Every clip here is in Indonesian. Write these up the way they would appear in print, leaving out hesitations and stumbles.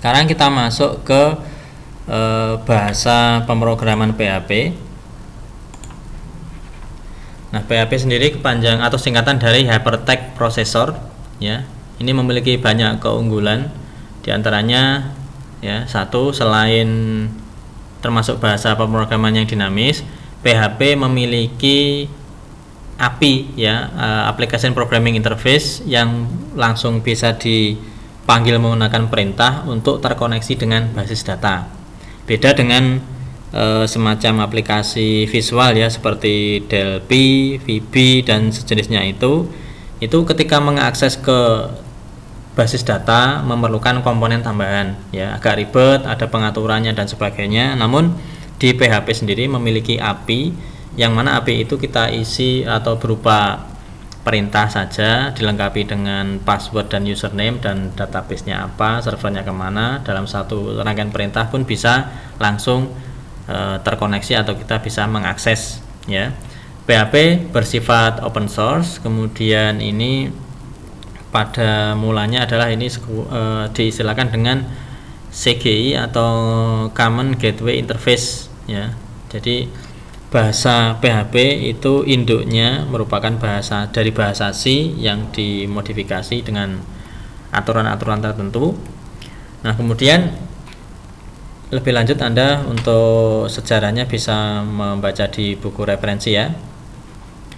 Sekarang kita masuk ke bahasa pemrograman PHP. Nah, PHP sendiri kepanjang atau singkatan dari Hypertext Processor, ya. Ini memiliki banyak keunggulan, diantaranya ya, satu, selain termasuk bahasa pemrograman yang dinamis, PHP memiliki API, ya, Application Programming Interface, yang langsung bisa dipanggil menggunakan perintah untuk terkoneksi dengan basis data. Beda dengan semacam aplikasi visual, ya, seperti Delphi, VB dan sejenisnya itu ketika mengakses ke basis data memerlukan komponen tambahan, ya, agak ribet, ada pengaturannya dan sebagainya. Namun di PHP sendiri memiliki API, yang mana API itu kita isi atau berupa perintah saja, dilengkapi dengan password dan username dan database-nya apa, servernya kemana. Dalam satu rangkaian perintah pun bisa langsung terkoneksi atau kita bisa mengakses, ya. PHP bersifat open source, kemudian ini pada mulanya adalah ini diistilahkan dengan CGI atau Common Gateway Interface, ya. Jadi bahasa PHP itu induknya merupakan bahasa dari bahasa C yang dimodifikasi dengan aturan-aturan tertentu. Nah, kemudian lebih lanjut Anda untuk sejarahnya bisa membaca di buku referensi, ya.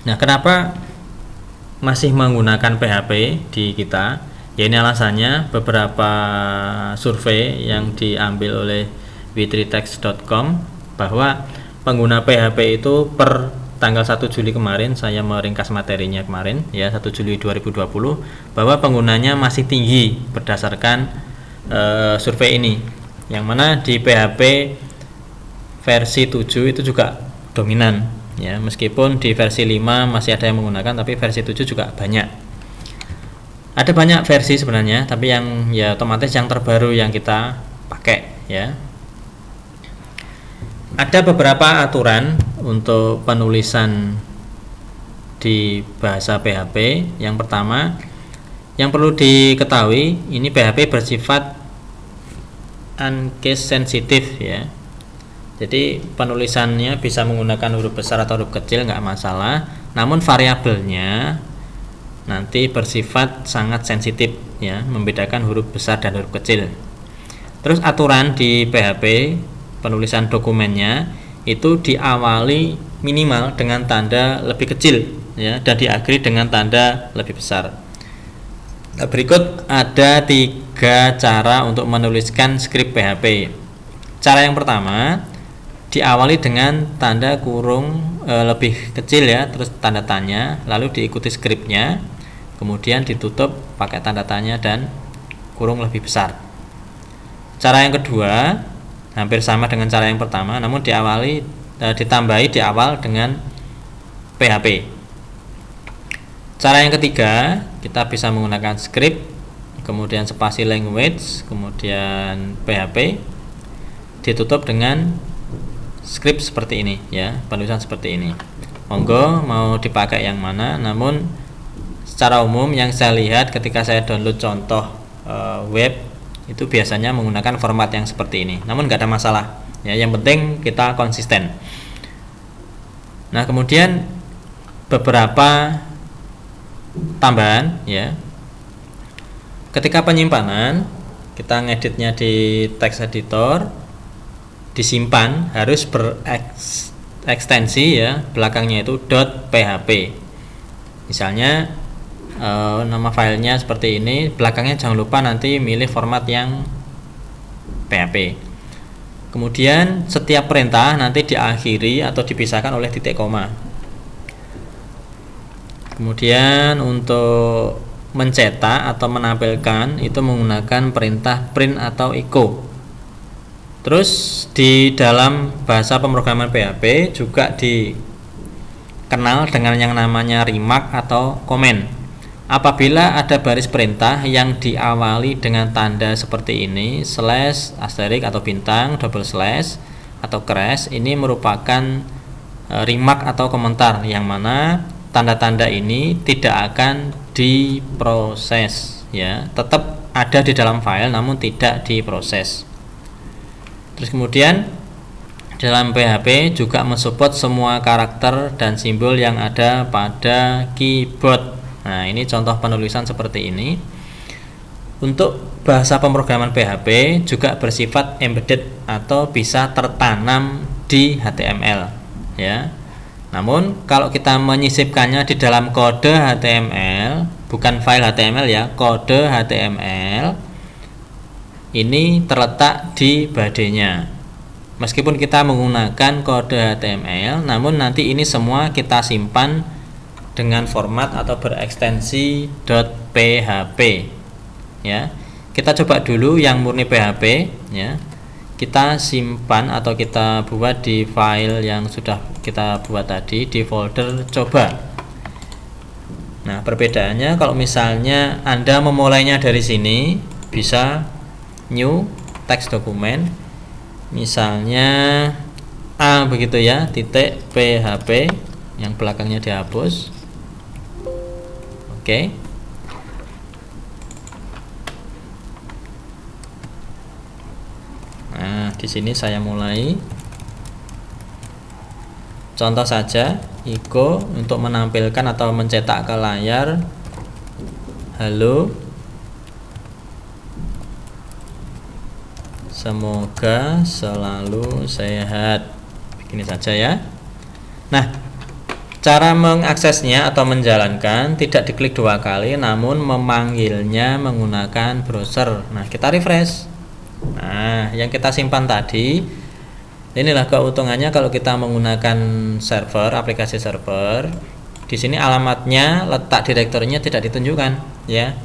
Nah, kenapa masih menggunakan PHP di kita? Ya, ini alasannya. Beberapa survei yang diambil oleh w3text.com bahwa pengguna PHP itu per tanggal 1 Juli kemarin, saya meringkas materinya kemarin, ya, 1 Juli 2020, bahwa penggunanya masih tinggi berdasarkan survei ini, yang mana di PHP versi 7 itu juga dominan, ya, meskipun di versi 5 masih ada yang menggunakan, tapi versi 7 juga banyak. Ada banyak versi sebenarnya, tapi yang ya otomatis yang terbaru yang kita pakai, ya. Ada beberapa aturan untuk penulisan di bahasa PHP. Yang pertama, yang perlu diketahui, ini PHP bersifat uncase sensitive, ya. Jadi penulisannya bisa menggunakan huruf besar atau huruf kecil, nggak masalah. Namun variabelnya nanti bersifat sangat sensitif, ya, membedakan huruf besar dan huruf kecil. Terus aturan di PHP penulisan dokumennya itu diawali minimal dengan tanda lebih kecil, ya, dan diakhiri dengan tanda lebih besar. Berikut ada 3 cara untuk menuliskan skrip PHP. Cara yang pertama, diawali dengan tanda kurung lebih kecil, ya, terus tanda tanya, lalu diikuti skripnya, kemudian ditutup pakai tanda tanya dan kurung lebih besar. Cara yang kedua hampir sama dengan cara yang pertama, namun ditambahi di awal dengan PHP. Cara yang ketiga, kita bisa menggunakan script, kemudian spasi language, kemudian PHP, ditutup dengan script seperti ini, ya, penulisan seperti ini. Monggo mau dipakai yang mana, namun secara umum yang saya lihat ketika saya download contoh web itu biasanya menggunakan format yang seperti ini. Namun nggak ada masalah, ya, yang penting kita konsisten. Nah, kemudian beberapa tambahan, ya. Ketika penyimpanan, kita ngeditnya di text editor, disimpan harus berekstensi, ya, belakangnya itu .php. Misalnya nama filenya seperti ini, belakangnya jangan lupa nanti milih format yang PHP. Kemudian setiap perintah nanti diakhiri atau dipisahkan oleh titik koma. Kemudian untuk mencetak atau menampilkan itu menggunakan perintah print atau echo. Terus di dalam bahasa pemrograman PHP juga dikenal dengan yang namanya remark atau komen. Apabila ada baris perintah yang diawali dengan tanda seperti ini, slash, asterik atau bintang, double slash atau crash, ini merupakan remark atau komentar, yang mana tanda-tanda ini tidak akan diproses, ya, tetap ada di dalam file namun tidak diproses. Terus kemudian dalam PHP juga mensupport semua karakter dan simbol yang ada pada keyboard. Nah, ini contoh penulisan seperti ini. Untuk bahasa pemrograman PHP juga bersifat embedded atau bisa tertanam di HTML, ya. Namun kalau kita menyisipkannya di dalam kode HTML, bukan file HTML ya, kode HTML, ini terletak di body-nya. Meskipun kita menggunakan kode HTML, namun nanti ini semua kita simpan dengan format atau berekstensi .php, ya. Kita coba dulu yang murni PHP, ya. Kita simpan atau kita buat di file yang sudah kita buat tadi di folder coba. Nah, perbedaannya kalau misalnya Anda memulainya dari sini, bisa new text dokumen, misalnya A begitu ya, titik PHP yang belakangnya dihapus. Oke. Nah, di sini saya mulai. Contoh saja, Iko untuk menampilkan atau mencetak ke layar halo. Semoga selalu sehat. Begini saja ya. Nah, cara mengaksesnya atau menjalankan tidak diklik 2 kali, namun memanggilnya menggunakan browser. Nah, kita refresh. Nah, yang kita simpan tadi, inilah keuntungannya kalau kita menggunakan server, aplikasi server. Di sini alamatnya, letak direktorinya tidak ditunjukkan, ya.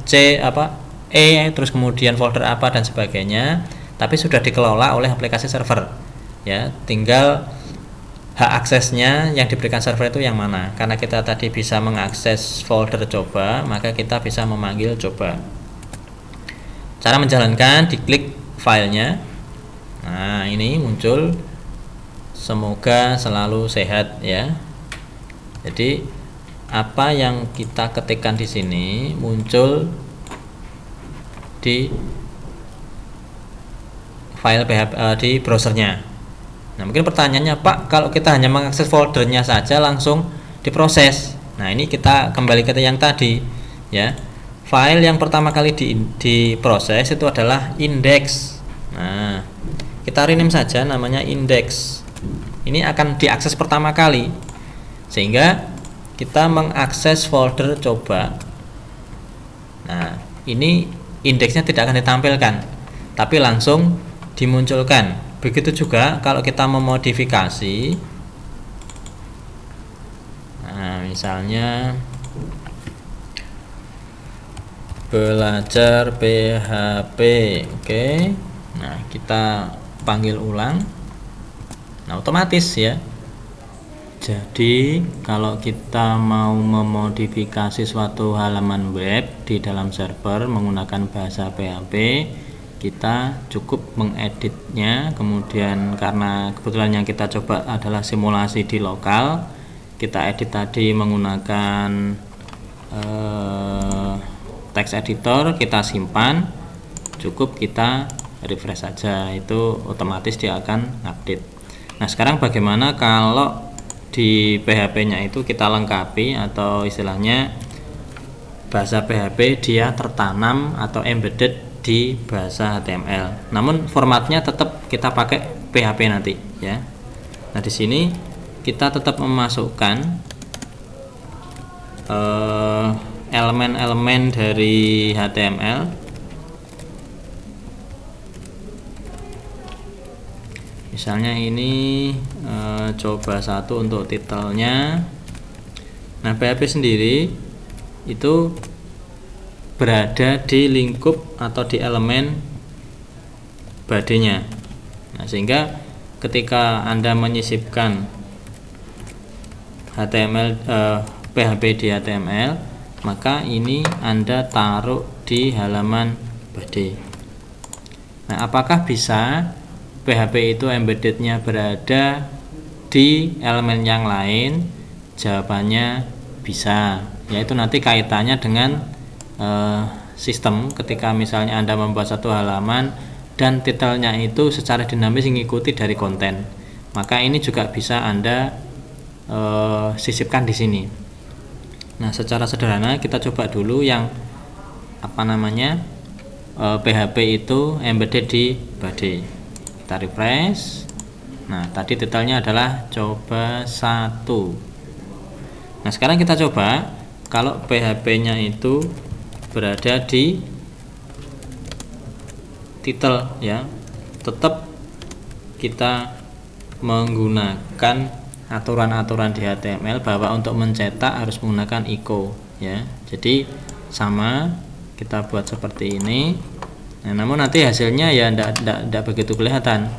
Terus kemudian folder apa dan sebagainya. Tapi sudah dikelola oleh aplikasi server, ya. Tinggal hak aksesnya yang diberikan server itu yang mana. Karena kita tadi bisa mengakses folder coba, maka kita bisa memanggil coba. Cara menjalankan, diklik filenya. Nah, ini muncul semoga selalu sehat, ya. Jadi apa yang kita ketikkan di sini muncul di file PHP di browsernya. Nah, mungkin pertanyaannya, Pak, kalau kita hanya mengakses foldernya saja langsung diproses. Nah, ini kita kembali ke yang tadi, ya. File yang pertama kali diproses itu adalah index. Nah, kita rename saja namanya index. Ini akan diakses pertama kali, sehingga kita mengakses folder coba. Nah, ini indeksnya tidak akan ditampilkan, tapi langsung dimunculkan. Begitu juga kalau kita memodifikasi. Nah, misalnya belajar PHP. Oke. Nah, kita panggil ulang. Nah, otomatis ya. Jadi kalau kita mau memodifikasi suatu halaman web di dalam server menggunakan bahasa PHP, kita cukup mengeditnya. Kemudian karena kebetulan yang kita coba adalah simulasi di lokal, kita edit tadi menggunakan text editor, kita simpan, cukup kita refresh saja, itu otomatis dia akan update. Nah, sekarang bagaimana kalau di PHP nya itu kita lengkapi, atau istilahnya bahasa PHP dia tertanam atau embedded di bahasa HTML, namun formatnya tetap kita pakai PHP nanti, ya. Nah, di sini kita tetap memasukkan elemen-elemen dari HTML. Misalnya ini coba 1 untuk titelnya. Nah, PHP sendiri itu berada di lingkup atau di elemen body-nya. Nah, sehingga ketika Anda menyisipkan PHP di HTML, maka ini Anda taruh di halaman body. Nah, apakah bisa PHP itu embeddednya berada di elemen yang lain? Jawabannya bisa, yaitu nanti kaitannya dengan sistem ketika misalnya Anda membuat satu halaman dan titelnya itu secara dinamis mengikuti dari konten, maka ini juga bisa Anda sisipkan di sini. Nah, secara sederhana kita coba dulu yang PHP itu embedded di body. Kita refresh. Nah, tadi detailnya adalah coba 1. Nah, sekarang kita coba kalau PHP-nya itu berada di title ya. Tetap kita menggunakan aturan-aturan di HTML bahwa untuk mencetak harus menggunakan echo ya. Jadi sama kita buat seperti ini. Nah, namun nanti hasilnya ya tidak begitu kelihatan.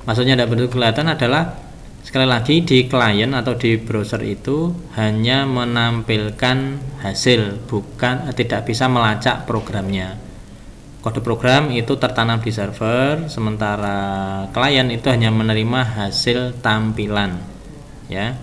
Maksudnya tidak begitu kelihatan adalah sekali lagi di klien atau di browser itu hanya menampilkan hasil, bukan tidak bisa melacak programnya. Kode program itu tertanam di server, sementara klien itu hanya menerima hasil tampilan ya.